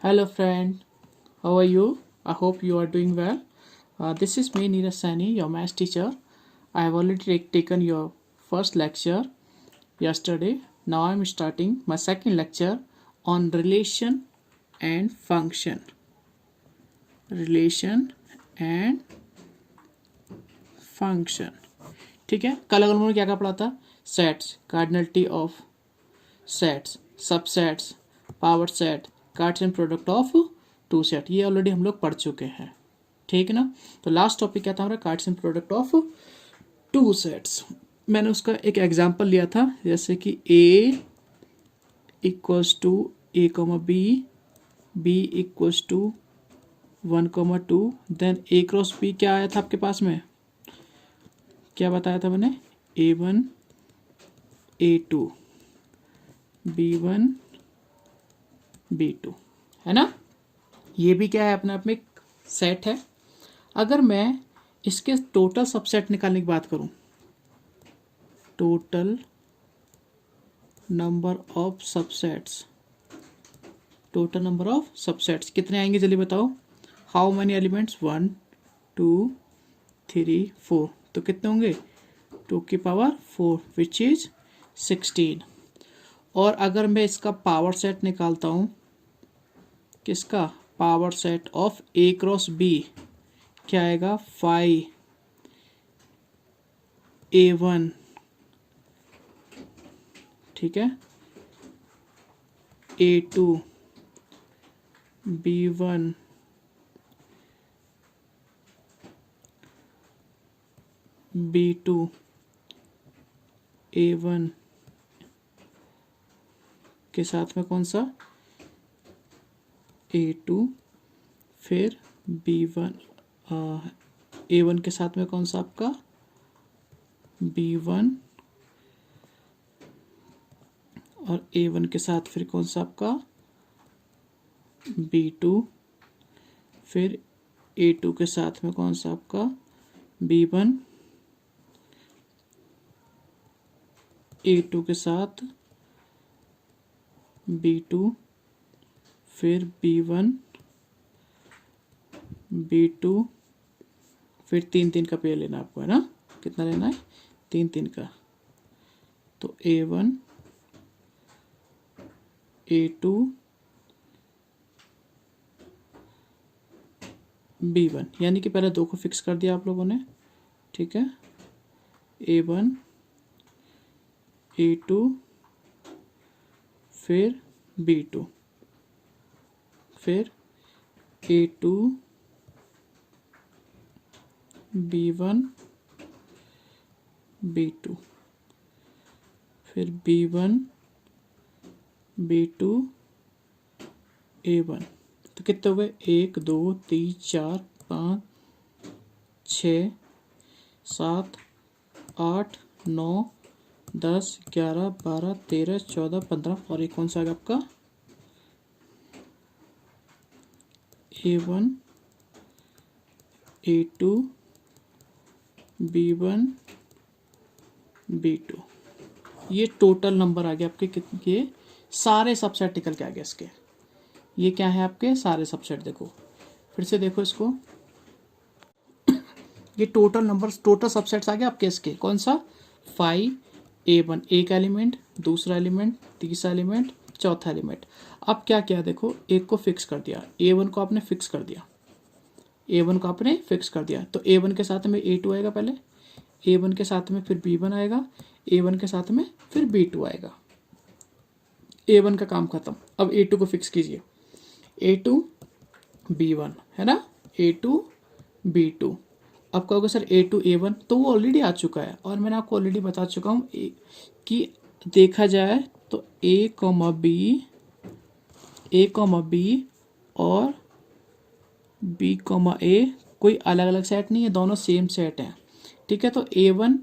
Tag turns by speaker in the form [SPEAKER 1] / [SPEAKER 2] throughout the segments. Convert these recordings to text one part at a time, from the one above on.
[SPEAKER 1] Hello, friend. How are you? I hope you are doing well. This is me, Neeraj Saini, your math teacher. I have already taken your first lecture yesterday. Now I am starting my second lecture on relation and function. Relation and function. ठीक है, कल अगर हमने क्या क्या पढ़ा था? Sets, cardinality of sets, subsets, power set, cartesian product of two set, ये ऑलरेडी हम लोग पढ़ चुके हैं। ठीक है ना। तो लास्ट टॉपिक क्या था हमारा? Cartesian product of two sets. मैंने उसका एक एग्जांपल लिया था, जैसे कि A equals to A comma B equals to 1,2, then A cross B क्या आया था आपके पास में? क्या बताया था मैंने? A1 A2 B1 B2, है ना। ये भी क्या है? अपने आप में एक सेट है। अगर मैं इसके टोटल सबसेट निकालने की बात करूं, total number of subsets, total number of subsets कितने आएंगे जल्दी बताओ। How many elements? 1 2 3 4, तो कितने होंगे? 2 की पावर 4 विच इज 16। और अगर मैं इसका पावर सेट निकालता हूं, किसका? Power set of A cross B, क्या आएगा? 5 A1, ठीक है, A2 B1 B2 A1 के साथ में कौन सा? A2, फिर B1, A1 के साथ में कौन सा आपका? B1, और A1 के साथ फिर कौन सा आपका? B2, फिर A2 के साथ में कौन सा आपका? B1, A2 के साथ B2, फिर B1 B2, फिर 3 का पेयर लेना आपको, है ना। कितना लेना है? 3 का। तो A1 A2 B1, यानी कि पहले 2 को फिक्स कर दिया आप लोगों ने, ठीक है। A1 A2 फिर B2, फिर A2 B1 B2, फिर B1 B2 A1। तो कितने हो गए? 1 2 3 4 5 6 7 8 9 10 11 12 13 14 15, और एक कौन सा है आपका? A1 A2 B1 B2। ये टोटल नंबर आ गया आपके कितने? ये सारे सबसेट निकल के आ गए इसके। ये क्या है आपके? सारे सबसेट। देखो फिर से देखो इसको, ये टोटल नंबर, टोटल सबसेट्स आ गए आपके इसके। कौन सा? 5 A1, एक एलिमेंट, दूसरा एलिमेंट, तीसरा एलिमेंट, चौथा एलिमेंट। अब क्या किया? देखो, एक को फिक्स कर दिया, A1 को आपने फिक्स कर दिया, A1 को आपने फिक्स कर दिया। तो A1 के साथ में A2 आएगा, पहले A1 के साथ में फिर B1 आएगा, A1 के साथ में फिर B2 आएगा। A1 का काम खत्म। अब A2 को फिक्स कीजिए, A2 B1, है ना, A2 B2। अब कहोगे सर A2 A1, तो वो ऑलरेडी आ चुका है, और मैंने आपको ऑलरेडी बता चुका हूँ कि देखा जाए तो A, B और B, A कोई अलग अलग सेट नहीं है, दोनों सेम सेट हैं, ठीक है। तो A1,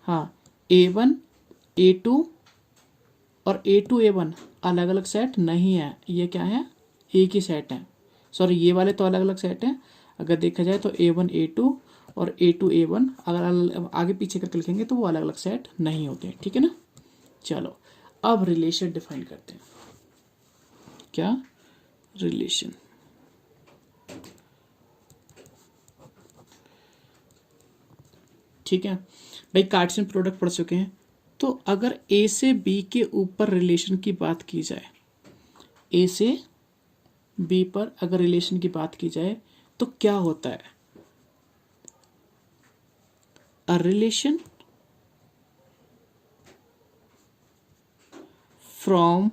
[SPEAKER 1] हाँ, A1 A2 और A2 A1 अलग अलग सेट नहीं है, ये क्या है? एक ही सेट है। सॉरी, ये वाले तो अलग अलग सेट हैं। अगर देखा जाए तो A1 A2 और A2 A1 अगर आगे पीछे करके लिखेंगे तो वो अलग अलग सेट नहीं होते, ठीक है ना। चलो, अब रिलेशन डिफाइन करते हैं। क्या? रिलेशन। ठीक है भाई, कार्टेशियन प्रोडक्ट पढ़ चुके हैं। तो अगर ए से बी के ऊपर रिलेशन की बात की जाए, ए से बी पर अगर रिलेशन की बात की जाए तो क्या होता है? A relation from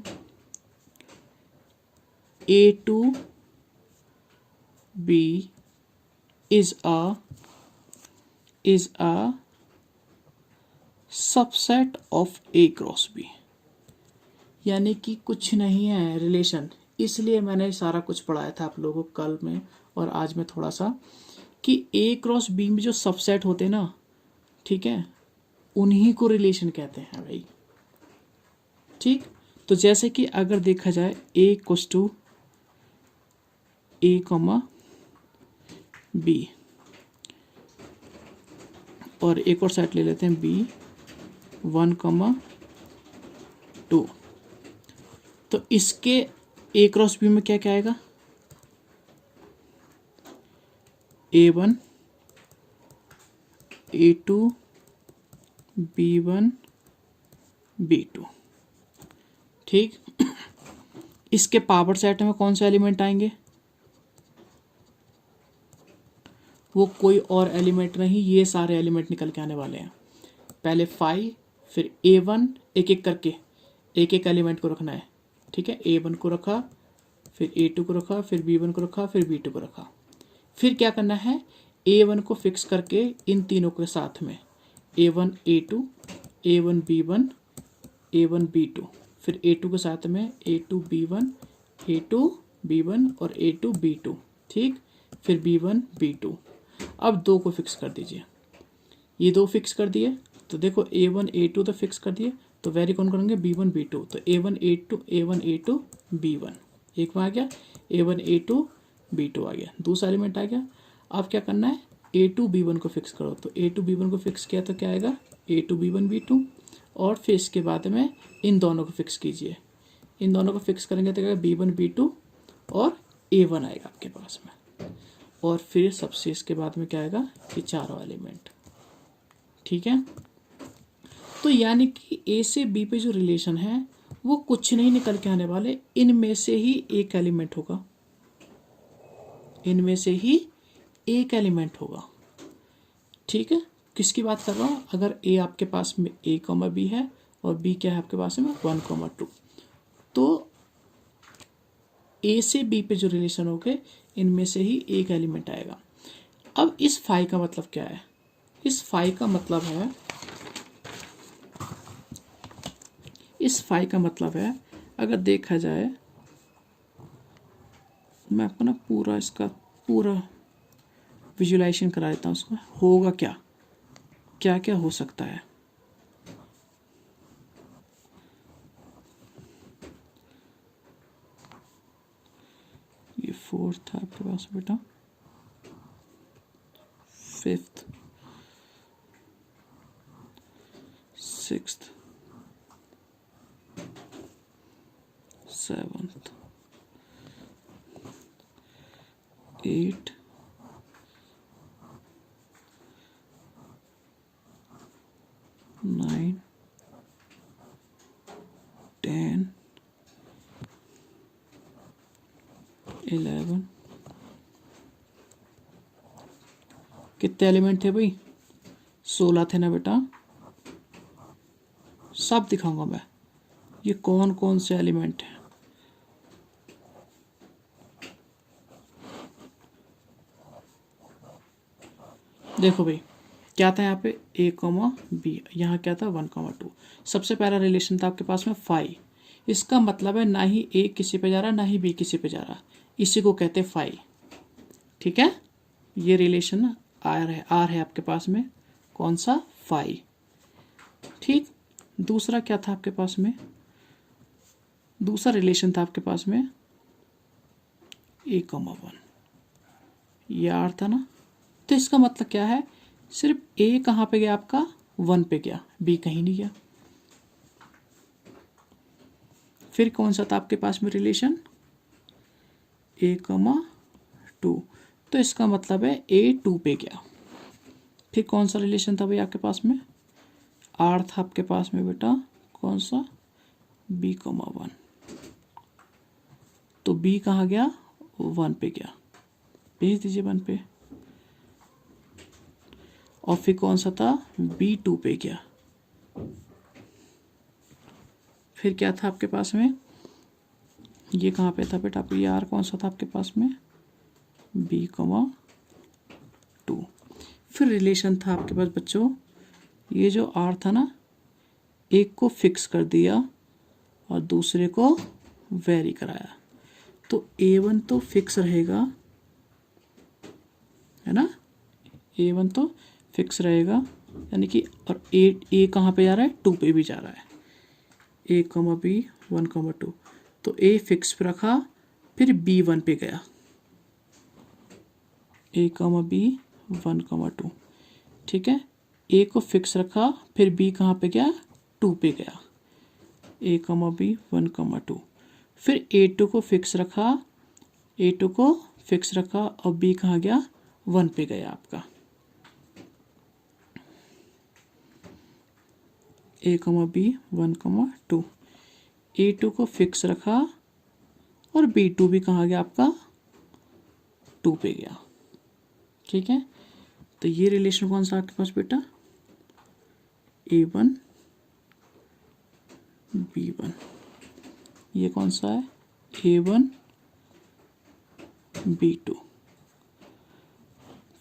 [SPEAKER 1] A to B is a subset of A cross B. यानी कि कुछ नहीं है रिलेशन, इसलिए मैंने सारा कुछ पढ़ाया था आप लोगों को कल में और आज में थोड़ा सा, कि ए क्रॉस बी में जो सबसेट होते हैं ना, ठीक है, उन्हीं को रिलेशन कहते हैं भाई। ठीक, तो जैसे कि अगर देखा जाए A equals to A comma B, और एक और सेट ले लेते हैं बी 1,2, तो इसके ए क्रॉस बी में क्या क्या आएगा? A1 A2 B1 B2। ठीक, इसके पावर सेट में कौन से एलिमेंट आएंगे? वो कोई और एलिमेंट नहीं, ये सारे एलिमेंट निकल के आने वाले हैं। पहले 5, फिर A1, एक एक करके एक एक एलिमेंट को रखना है। ठीक है, A1 को रखा, फिर A2 को रखा, फिर B1 को रखा, फिर B2 को रखा। फिर क्या करना है? A1 को फिक्स करके इन तीनों के साथ में A1 A2 A1 B1 A1 B2, फिर A2 के साथ में A2 B1 A2 B1 और A2 B2। ठीक, फिर B1 B2। अब दो को फिक्स कर दीजिए, ये दो फिक्स कर दिए, तो देखो A1 A2 तो फिक्स कर दिए, तो वेरी कौन करेंगे? B1 B2, तो A1 A2 B1, एक में आ गया, A1 A2 B2 आ गया, दूसरा एलिमेंट आ गया। अब क्या करना है? A2 B1 को फिक्स करो, तो A2 B1 को फिक्स किया तो क्या आएगा? A2 B1 B2, और फिर इसके बाद में इन दोनों को फिक्स कीजिए, इन दोनों को फिक्स करेंगे तो क्या B1 B2 और A1 आएगा आपके पास में, और फिर सबसे इसके बाद में क्या आएगा? ये चारों एलिमेंट। ठीक है, तो यानी कि ए से बी पे जो रिलेशन है वो कुछ नहीं निकल के आने वाले, इनमें से ही एक एलिमेंट होगा, इनमें से ही एक एलिमेंट होगा। ठीक है, किसकी बात कर रहा हूँ? अगर ए आपके पास में A, B है और B क्या है आपके पास में? 1,2, तो ए से बी पे जो रिलेशन हो गए इनमें से ही एक एलिमेंट आएगा। अब इस फाई का मतलब क्या है? इस फाई का मतलब है, इस फाई का मतलब है, अगर देखा जाए, मैं आपको ना पूरा इसका पूरा विजुलाइजेशन करा देता हूँ। उसमें होगा क्या, क्या क्या हो सकता है। ये 4th है आपके पास बेटा, 5th 6th 7th 8 9 10 11। कितने एलिमेंट थे भाई? 16 थे ना बेटा, सब दिखाऊंगा मैं ये कौन कौन से एलिमेंट हैं। देखो भाई, क्या था यहाँ पे? A, B, यहाँ क्या था? 1,2। सबसे पहला रिलेशन था आपके पास में 5। इसका मतलब है ना ही A किसी पे जा रहा, ना ही B किसी पे जा रहा, इसी को कहते हैं 5। ठीक है, ये रिलेशन आर है आपके पास में, कौन सा? 5। ठीक, दूसरा क्या था आपके पास में? दूसरा रिलेशन था आपके पास में A, 1, ये आर था ना। तो इसका मतलब क्या है? सिर्फ A कहाँ पे गया आपका? 1 पे गया, B कहीं नहीं गया। फिर कौन सा था आपके पास में रिलेशन, A,2, तो इसका मतलब है A 2 पे गया। फिर कौन सा रिलेशन था भाई आपके पास में, R था आपके पास में बेटा कौन सा, B,1, तो B कहाँ गया, 1 पे गया, भेज दीजिए 1 पे। और फिर कौन सा था, B 2 पे गया। फिर क्या था आपके पास में, ये कहाँ पे था बेटा, ये R कौन सा था आपके पास में, B,2। फिर रिलेशन था आपके पास बच्चों, ये जो R था ना, एक को फिक्स कर दिया और दूसरे को वेरी कराया, तो A1 तो फिक्स रहेगा, है ना, A1 तो फिक्स रहेगा, यानी कि और ए कहाँ पे जा रहा है, 2 पे भी जा रहा है, A,B 1,2, तो A फिक्स पे रखा, फिर B 1 पे गया, A,B 1,2, ठीक है। A को फिक्स रखा, फिर B कहाँ पे गया, 2 पे गया, A,B 1,2, फिर A2 को फिक्स रखा, A2 को फिक्स रखा और B कहाँ गया, 1 पे गया आपका, A,B 1,2, A2 को फिक्स रखा और B2 भी कहाँ गया आपका, 2 पे गया, ठीक है। तो ये रिलेशन कौन सा आपके पास बेटा, A1 B1, ये कौन सा है, A1 B2,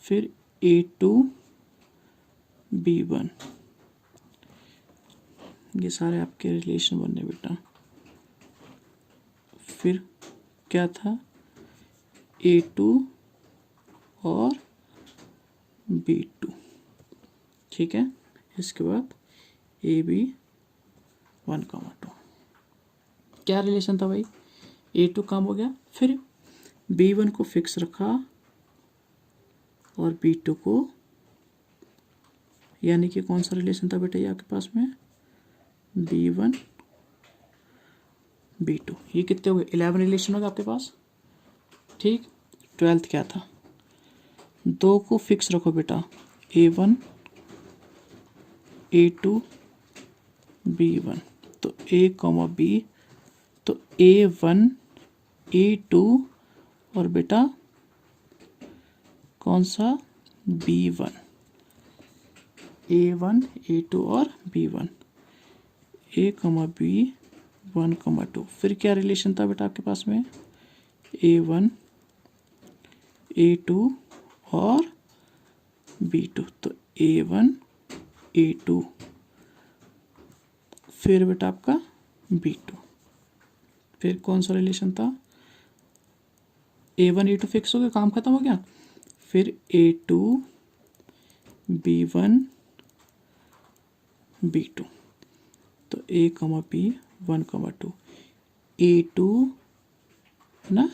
[SPEAKER 1] फिर A2 B1, ये सारे आपके रिलेशन बने बेटा। फिर क्या था, A2 और B2, ठीक है। इसके बाद AB 1,2, क्या रिलेशन था भाई, A2 काम हो गया, फिर B1 को फिक्स रखा और B2 को, यानी कि कौन सा रिलेशन था बेटा ये आपके पास में, B1 B2, ये कितने हो गए, 11 रिलेशन होगा आपके पास, ठीक। 12th क्या था, 2 को फिक्स रखो बेटा, A1 A2 B1, तो A,B, तो A1 A2 और बेटा कौन सा, B1, A1 A2 और B1, A,B 1,2, फिर क्या रिलेशन था बेटा आपके पास में, A1 A2 और B2, तो A1 A2, फिर बेटा आपका B2, फिर कौन सा रिलेशन था, A1 A2 फिक्स हो गया, काम खत्म हो गया, फिर A2 B1 B2, तो A,B 1,2, A2 ना,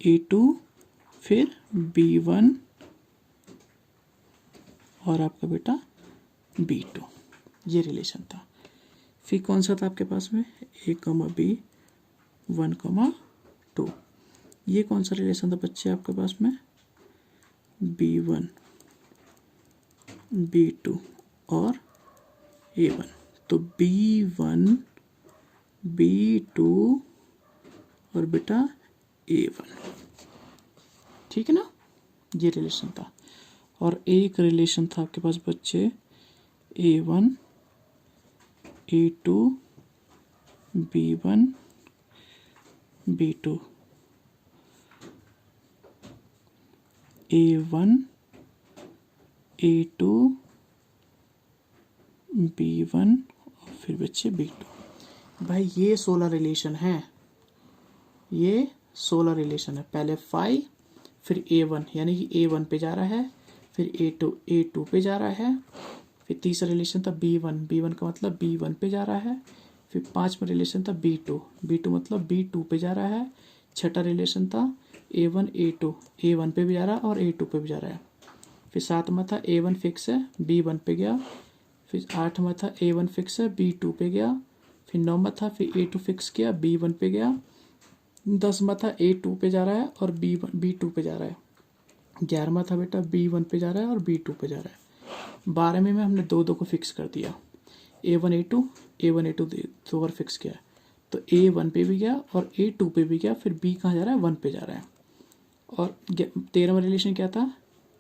[SPEAKER 1] A2 फिर B1 और आपका बेटा B2, ये रिलेशन था। फिर कौन सा था आपके पास में, A,B 1,2, ये कौन सा रिलेशन था बच्चे आपके पास में, B1 B2 और A1, तो B1 B2 और बेटा A1, ठीक है ना, ये रिलेशन था। और एक रिलेशन था आपके पास बच्चे A1 A2 B1 B2, A1 A2 B1 और फिर बच्चे B2। भाई ये 16 रिलेशन है, ये 16 रिलेशन है। पहले 5, फिर A1 यानी कि A1 पे जा रहा है, फिर A2 पे जा रहा है, फिर तीसरा रिलेशन था B1 का मतलब B1 पे जा रहा है, फिर पांचवा रिलेशन था B2 मतलब B2 पे जा रहा है, छठा रिलेशन था A1 A2 A1 पे भी जा रहा है और A2 पे भी जा रहा है, फिर सातवां था A1 फिक्स है B1 पे गया, फिर आठवां था A1 फिक्स है B2 पे गया, फिर 9वां था, फिर A2 फिक्स किया, B1 पे गया। 10वां था A2 पे जा रहा है और B2 पे जा रहा है। 11वां था बेटा B1 पे जा रहा है और B2 पे जा रहा है। 12वें में हमने दो को फिक्स कर दिया, A1 A2 दो बार फिक्स किया, तो A1 पे भी गया और A2 पे भी गया, फिर B कहाँ जा रहा है, 1 पे जा रहा है। और 13वां रिलेशन क्या था,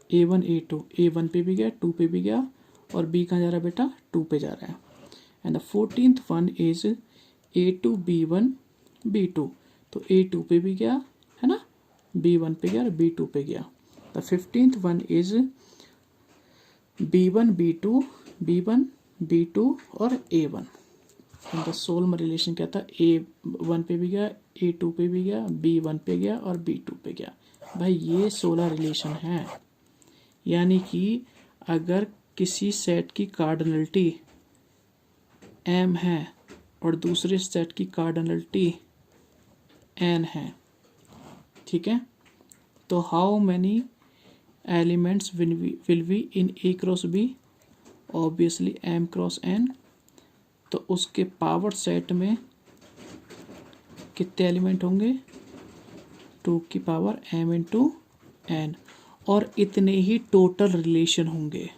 [SPEAKER 1] A1 A2, A1 पे भी गया, 2 पे भी गया, और B कहाँ जा रहा है बेटा, 2 पे जा रहा है। And the 14th one is A2 B1 B2, तो A2 पे भी गया है ना, B1 पे गया और B2 पे गया। The 15th one is B1 B2 B1 B2 और A1। एंड द 16वां रिलेशन क्या था, A1 पे भी गया, A2 पे भी गया, B1 पे गया और B2 पे गया। भाई ये 16 रिलेशन है। यानी कि अगर किसी सेट की कार्डिनलिटी m है और दूसरे सेट की कार्डिनलिटी n है, ठीक है, तो how many elements will be in A cross B, obviously m cross n। तो उसके पावर सेट में कितने एलिमेंट होंगे, 2 की पावर m इंटू n, और इतने ही टोटल रिलेशन होंगे।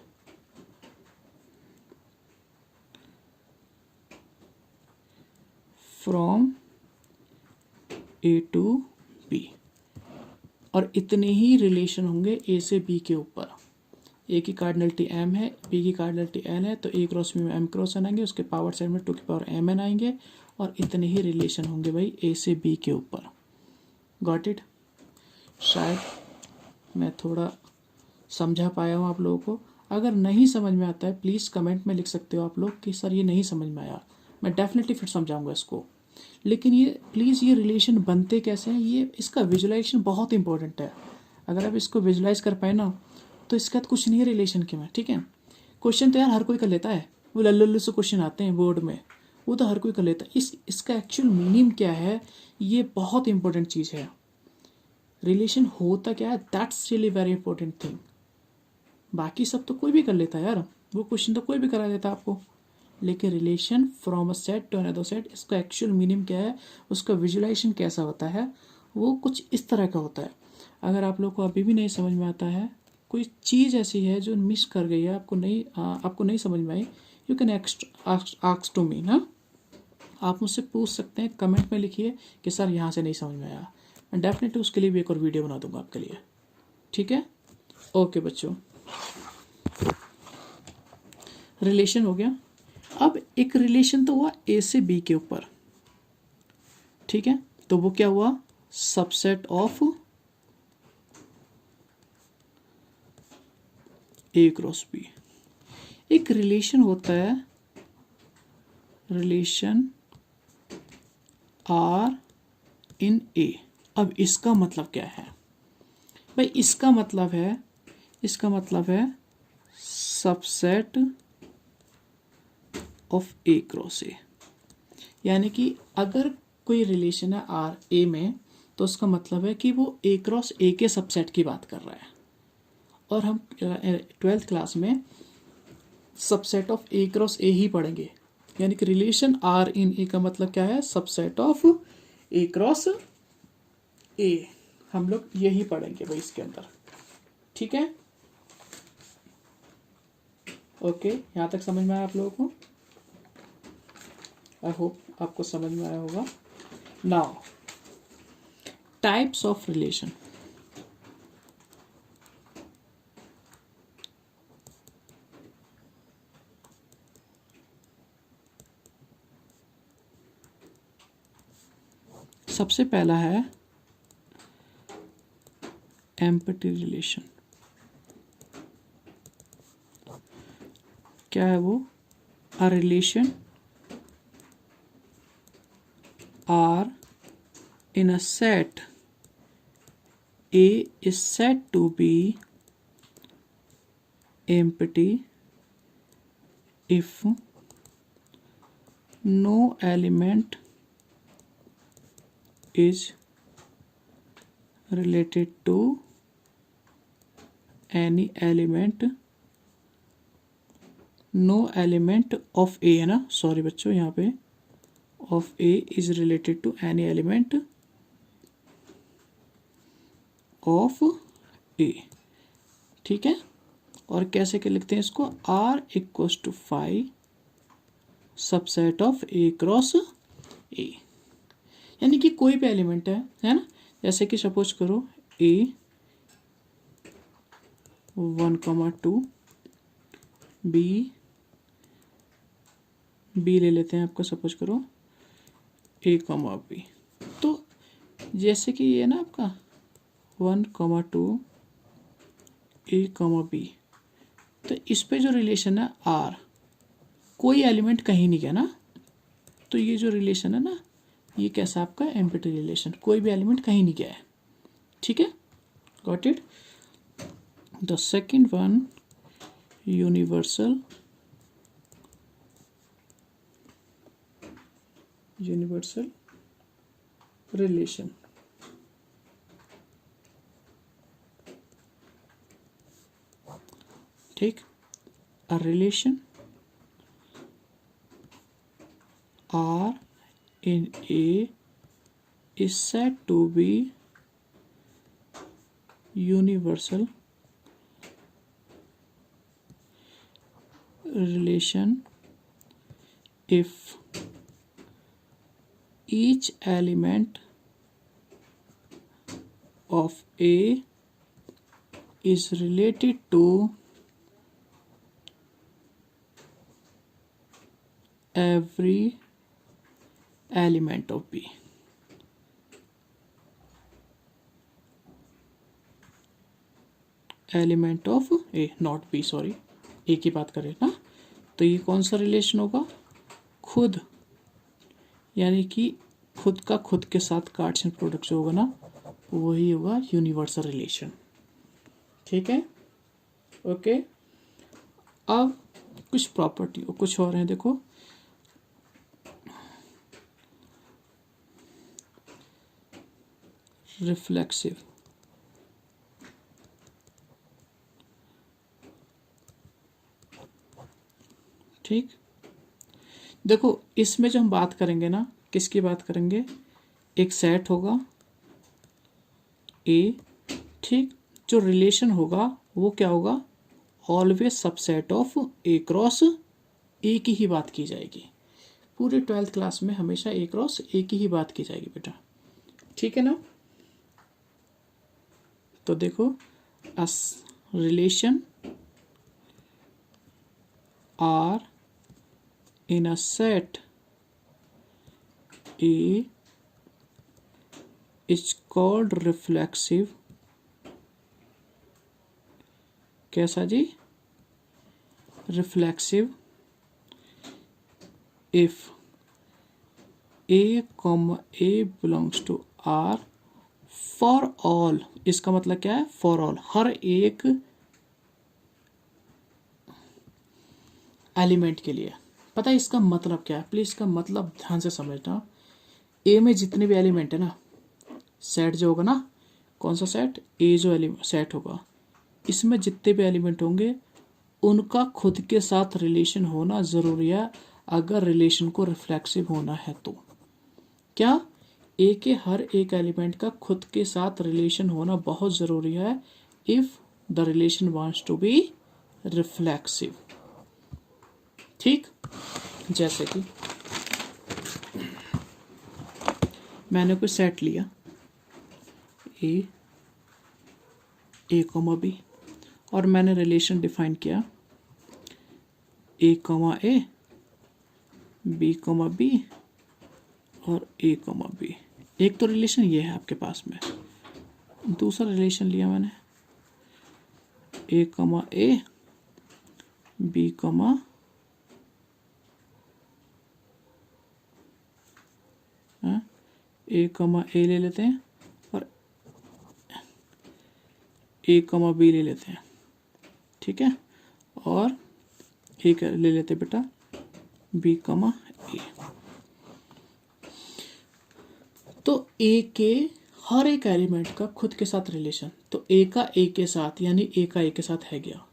[SPEAKER 1] फ्रॉम A टू B, और इतने ही रिलेशन होंगे A से B के ऊपर। A की कार्डिनलिटी m है, B की कार्डिनलिटी n है, तो A क्रॉस B में m क्रॉस n आएंगे, उसके पावर सेट में 2 की पावर mn आएंगे, और इतने ही रिलेशन होंगे भाई A से B के ऊपर। Got it? शायद मैं थोड़ा समझा पाया हूँ आप लोगों को। अगर नहीं समझ में आता है प्लीज़ कमेंट में लिख सकते हो आप लोग कि सर ये नहीं समझ में आया, मैं डेफिनेटली फिर समझाऊंगा इसको। लेकिन ये प्लीज़ ये रिलेशन बनते कैसे हैं, ये इसका विजुलाइजेशन बहुत इंपॉर्टेंट है। अगर आप इसको विजुलाइज कर पाए ना तो इसके बाद कुछ नहीं है रिलेशन के में, ठीक है। क्वेश्चन तो यार हर कोई कर लेता है, वो लल्लू से क्वेश्चन आते हैं बोर्ड में, वो तो हर कोई कर लेता है। इसका एक्चुअल मीनिंग क्या है, ये बहुत इंपॉर्टेंट चीज़ है। रिलेशन होता क्या है, that's really very important thing. बाकी सब तो कोई भी कर लेता है यार, वो क्वेश्चन तो कोई भी करा देता है आपको, लेकिन relation from a set to another set, इसका एक्चुअल मीनिंग क्या है, उसका विजुलाइजेशन कैसा होता है, वो कुछ इस तरह का होता है। अगर आप लोग को अभी भी नहीं समझ में आता है, कोई चीज़ ऐसी है जो मिस कर गई है, आपको नहीं समझ में आई, you can ask to me ना, आप मुझसे पूछ सकते हैं, कमेंट में लिखिए कि सर यहाँ से नहीं समझ में आया, मैं डेफिनेटली उसके लिए भी एक और वीडियो बना दूंगा आपके लिए, ठीक है। ओके बच्चों, रिलेशन हो गया। अब एक रिलेशन तो हुआ A से B के ऊपर, ठीक है, तो वो क्या हुआ, subset of A cross B। एक रिलेशन होता है, रिलेशन R इन A। अब इसका मतलब क्या है भाई, इसका मतलब है subset of A cross A। यानी कि अगर कोई रिलेशन है R A में, तो उसका मतलब है कि वो A क्रॉस A के सबसेट की बात कर रहा है। और हम 12th क्लास में subset of A cross A ही पढ़ेंगे। यानी कि रिलेशन R इन A का मतलब क्या है, subset of A cross A, हम लोग यही पढ़ेंगे भाई इसके अंदर, ठीक है। ओके, यहाँ तक समझ में आया आप लोगों को? आई होप आपको समझ में आया होगा। Now types of relation. सबसे पहला है एम्पटी रिलेशन। क्या है वो, a relation R in a set A is said to be empty if no element is related to any element, no element of A है ना, सॉरी बच्चों यहाँ पे of A is related to any element of A. ठीक है, और कैसे के लिखते हैं इसको, R equals to phi subset of A cross A. यानी कि कोई भी एलिमेंट है ना, जैसे कि सपोज करो ए 1,2 बी ले लेते हैं आपका, सपोज करो ए कॉमा बी। तो जैसे कि ये ना आपका 1,2 ए कॉमा बी, तो इस पे जो रिलेशन है आर, कोई एलिमेंट कहीं नहीं गया ना, तो ये जो रिलेशन है ना, ये कैसा आपका एम्प्टी रिलेशन, कोई भी एलिमेंट कहीं नहीं गया है। ठीक है, got it. The second one universal relation. ठीक, a relation R in A is said to be universal relation if each element of A is related to every element of B। Element of A, not B, sorry, A की बात करें ना, तो ये कौन सा relation होगा, खुद, यानी कि खुद का खुद के साथ कार्टेशियन प्रोडक्ट जो होगा ना, वही होगा यूनिवर्सल रिलेशन। ठीक है, ओके। अब कुछ प्रॉपर्टी और कुछ और हैं, देखो रिफ्लेक्सिव, ठीक, देखो इसमें जो हम बात करेंगे ना, किसकी बात करेंगे, एक सेट होगा ए, ठीक, जो रिलेशन होगा वो क्या होगा, always subset of A cross ए की ही बात की जाएगी। पूरे 12th क्लास में हमेशा ए क्रॉस ए की ही बात की जाएगी बेटा। ठीक है ना, तो देखो as relation R in a set A is called reflexive, कैसा जी, reflexive if A comma A belongs to R for all. इसका मतलब क्या है, फॉर ऑल, हर एक एलिमेंट के लिए। पता है इसका मतलब क्या है, प्लीज इसका मतलब ध्यान से समझना। ए में जितने भी एलिमेंट है ना, सेट जो होगा ना, कौन सा सेट, ए जो एलिमेंट सेट होगा, इसमें जितने भी एलिमेंट होंगे उनका खुद के साथ रिलेशन होना जरूरी है, अगर रिलेशन को रिफ्लेक्सिव होना है तो। क्या, ए के हर एक एलिमेंट का खुद के साथ रिलेशन होना बहुत ज़रूरी है, if the relation wants to be reflexive. ठीक, जैसे कि मैंने कोई सेट लिया ए कॉमा बी, और मैंने रिलेशन डिफाइन किया ए कॉमा ए, बी कॉमा बी और ए कॉमा बी। एक तो रिलेशन ये है आपके पास में, दूसरा रिलेशन लिया मैंने ए कॉमा ए, बी कॉमा ए कॉमा ए ले लेते हैं और ए कॉमा बी ले लेते हैं। ठीक है, और एक ले लेते हैं बेटा बी कॉमा ए। तो ए के हर एक एलिमेंट का खुद के साथ रिलेशन, तो ए का ए के साथ यानी ए का ए के साथ है गया,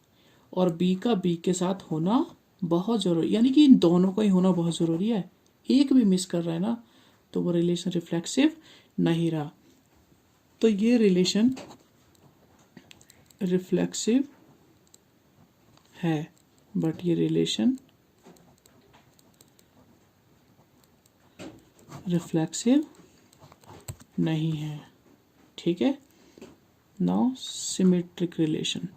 [SPEAKER 1] और बी का बी के साथ होना बहुत ज़रूरी, यानी कि इन दोनों का ही होना बहुत ज़रूरी है, एक भी मिस कर रहा है ना तो वो रिलेशन रिफ्लेक्सिव नहीं रहा। तो ये रिलेशन रिफ्लेक्सिव है, बट ये रिलेशन रिफ्लेक्सिव नहीं है। ठीक है, नाउ सिमेट्रिक रिलेशन।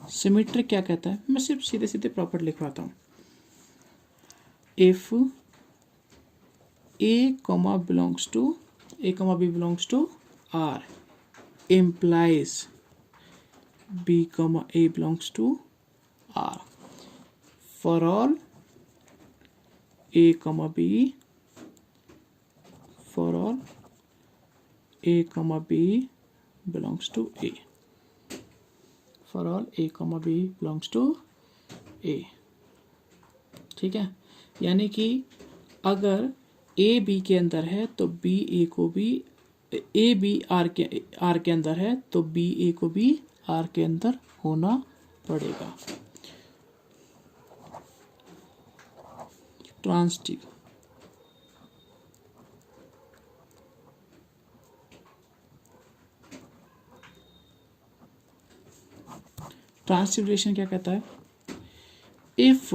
[SPEAKER 1] सिमेट्रिक क्या कहता है, मैं सिर्फ सीधे सीधे प्रॉपर लिखवाता हूं। If A, belongs to A, B belongs to R, implies B, A belongs to R. For all A, B, for all A, B belongs to A. For all A, B belongs to A. ठीक है, यानी कि अगर A B के अंदर है तो B ए को भी, ए बी आर के अंदर है तो बी ए को भी आर के अंदर होना पड़ेगा। ट्रांसिटिव, ट्रांसिटिव रिलेशन क्या कहता है, if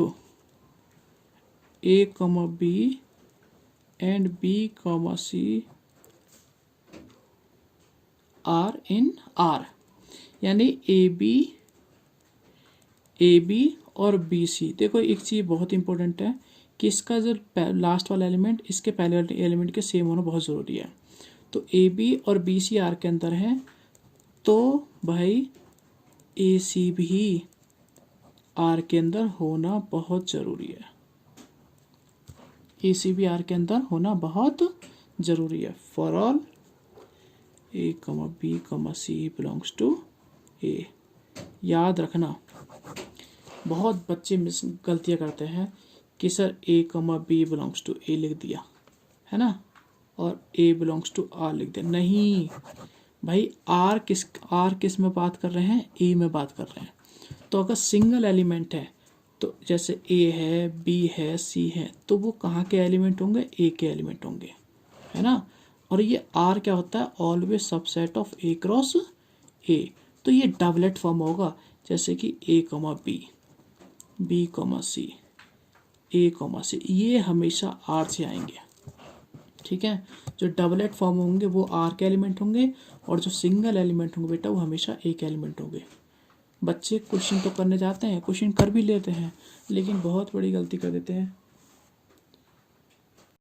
[SPEAKER 1] A comma B and B comma C are in R, यानी ए बी और बी सी। देखो एक चीज़ बहुत इंपॉर्टेंट है कि इसका जो लास्ट वाला एलिमेंट इसके पहले वाले एलिमेंट के सेम होना बहुत ज़रूरी है। तो ए बी और बी सी आर के अंदर है तो भाई ए सी भी आर के अंदर होना बहुत ज़रूरी है। ए सी भी आर के अंदर होना बहुत ज़रूरी है। फॉर ऑल ए कमा बी कमा सी बिलोंग्स टू ए। याद रखना, बहुत बच्चे मिस गलतियाँ करते हैं कि सर ए कमा बी बिलोंग्स टू ए लिख दिया है ना, और ए बिलोंग्स टू आर लिख दिया। नहीं भाई, आर किस में बात कर रहे हैं, ए में बात कर रहे हैं। तो अगर सिंगल एलिमेंट है तो जैसे ए है, बी है, सी है, तो वो कहाँ के एलिमेंट होंगे, ए के एलिमेंट होंगे, है ना। और ये आर क्या होता है, always subset of A cross ए। तो ये डबलेट फॉर्म होगा, जैसे कि ए कमा बी कमा सी, ए कमा सी, ये हमेशा आर से आएंगे। ठीक है, जो डबलेट फॉर्म होंगे वो आर के एलिमेंट होंगे, और जो सिंगल एलिमेंट होंगे बेटा वो हमेशा ए के एलिमेंट होंगे। बच्चे क्वेश्चन तो करने जाते हैं, क्वेश्चन कर भी लेते हैं, लेकिन बहुत बड़ी गलती कर देते हैं।